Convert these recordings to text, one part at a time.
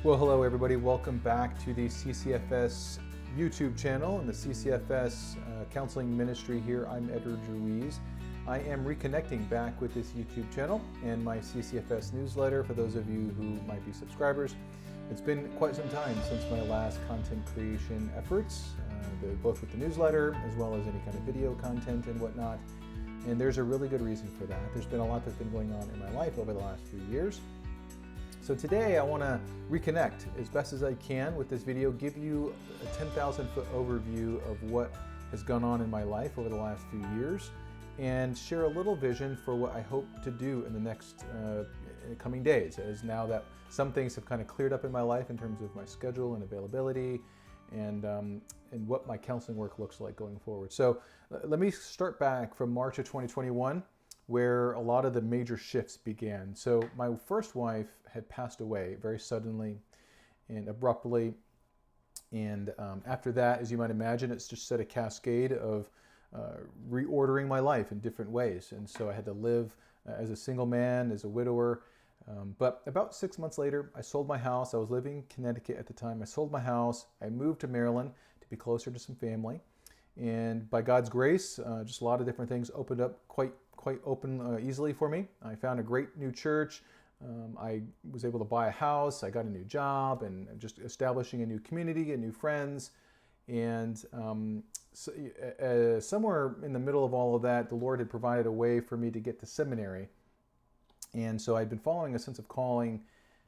Well, hello everybody. Welcome back to the CCFS YouTube channel and the CCFS Counseling Ministry here. I'm Edward Ruiz. I am reconnecting back with this YouTube channel and my CCFS newsletter for those of you who might be subscribers. It's been quite some time since my last content creation efforts, both with the newsletter as well as any kind of video content and whatnot. And there's a really good reason for that. There's been a lot that's been going on in my life over the last few years. So today I want to reconnect as best as I can with this video, give you a 10,000-foot overview of what has gone on in my life over the last few years and share a little vision for what I hope to do in the next coming days, as now that some things have kind of cleared up in my life in terms of my schedule and availability and what my counseling work looks like going forward. So let me start back from March of 2021. Where a lot of the major shifts began. So my first wife had passed away very suddenly and abruptly. And after that, as you might imagine, it's just set a cascade of reordering my life in different ways. And so I had to live as a single man, as a widower. But about 6 months later, I sold my house. I was living in Connecticut at the time. I sold my house. I moved to Maryland to be closer to some family. And by God's grace, just a lot of different things opened up quite open easily for me. I found a great new church. I was able to buy a house. I got a new job and just establishing a new community and new friends. And somewhere in the middle of all of that, the Lord had provided a way for me to get to seminary. And so I'd been following a sense of calling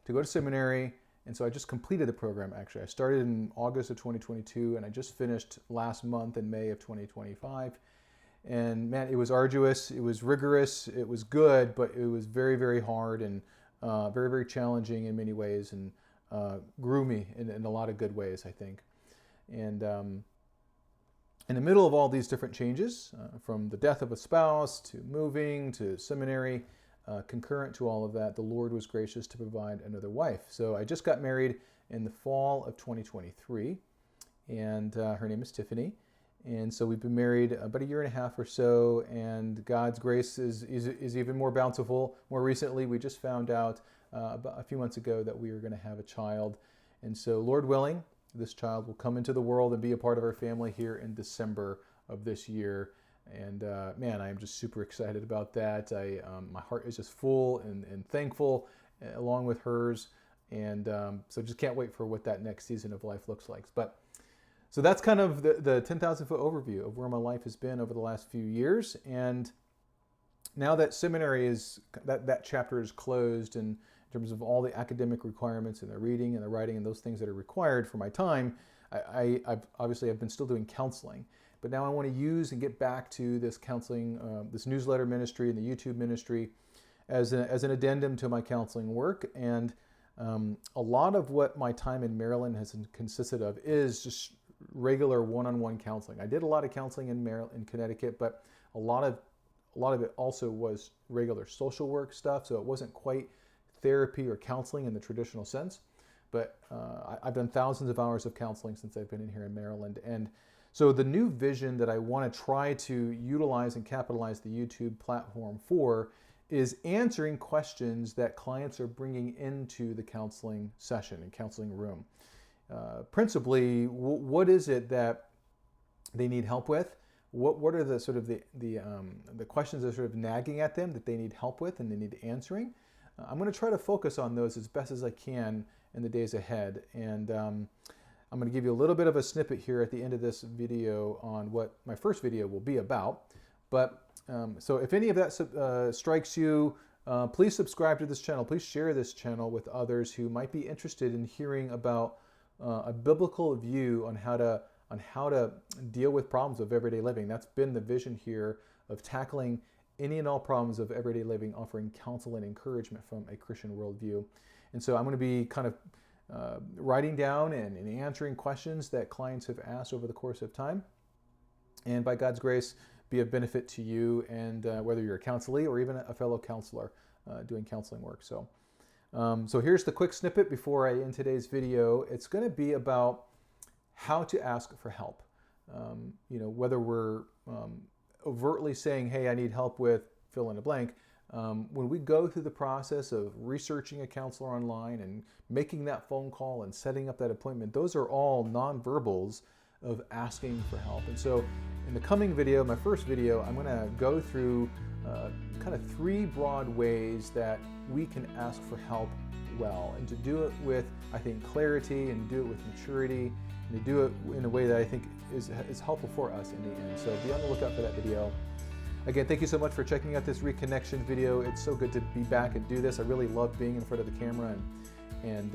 to go to seminary. And so I just completed the program, actually. I started in August of 2022, and I just finished last month in May of 2025. And man, it was arduous, it was rigorous, it was good, but it was very, very hard and very, very challenging in many ways, and grew me in a lot of good ways, I think. And in the middle of all these different changes, from the death of a spouse to moving to seminary, concurrent to all of that, the Lord was gracious to provide another wife. So I just got married in the fall of 2023, and her name is Tiffany. And so we've been married about a year and a half or so, and God's grace is even more bountiful. More recently, we just found out about a few months ago that we were going to have a child. And so, Lord willing, this child will come into the world and be a part of our family here in December of this year. And man, I am just super excited about that. My heart is just full and thankful, along with hers. And so just can't wait for what that next season of life looks like. So that's kind of the 10,000-foot overview of where my life has been over the last few years. And now that seminary that chapter is closed, and in terms of all the academic requirements and the reading and the writing and those things that are required for my time, I've been still doing counseling. But now I want to use and get back to this counseling, this newsletter ministry and the YouTube ministry as an addendum to my counseling work. And a lot of what my time in Maryland has consisted of is just regular one-on-one counseling. I did a lot of counseling in Connecticut, but a lot of it also was regular social work stuff. So it wasn't quite therapy or counseling in the traditional sense. But I've done thousands of hours of counseling since I've been in here in Maryland. And so the new vision that I want to try to utilize and capitalize the YouTube platform for is answering questions that clients are bringing into the counseling session and counseling room. Principally, what is it that they need help with? What are the sort of the questions that are sort of nagging at them that they need help with and they need answering? I'm going to try to focus on those as best as I can in the days ahead. And I'm going to give you a little bit of a snippet here at the end of this video on what my first video will be about. But so if any of that strikes you, please subscribe to this channel. Please share this channel with others who might be interested in hearing about a biblical view on how to deal with problems of everyday living. That's been the vision here, of tackling any and all problems of everyday living, offering counsel and encouragement from a Christian worldview. And so I'm going to be kind of writing down and answering questions that clients have asked over the course of time, and by God's grace, be of benefit to you, and whether you're a counselee or even a fellow counselor doing counseling work. So here's the quick snippet before I end today's video. It's going to be about how to ask for help. Whether we're overtly saying, hey, I need help with fill in the blank, When we go through the process of researching a counselor online and making that phone call and setting up that appointment, those are all nonverbals of asking for help. And so in the coming video, my first video, I'm going to go through kind of 3 broad ways that we can ask for help well, and to do it with, I think, clarity, and do it with maturity, and to do it in a way that I think is helpful for us in the end. So be on the lookout for that video. Again, thank you so much for checking out this Reconnection video. It's so good to be back and do this. I really love being in front of the camera and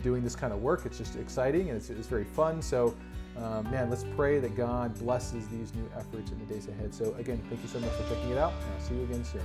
doing this kind of work. It's just exciting, and it's very fun. So man, let's pray that God blesses these new efforts in the days ahead. So again, thank you so much for checking it out, and I'll see you again soon.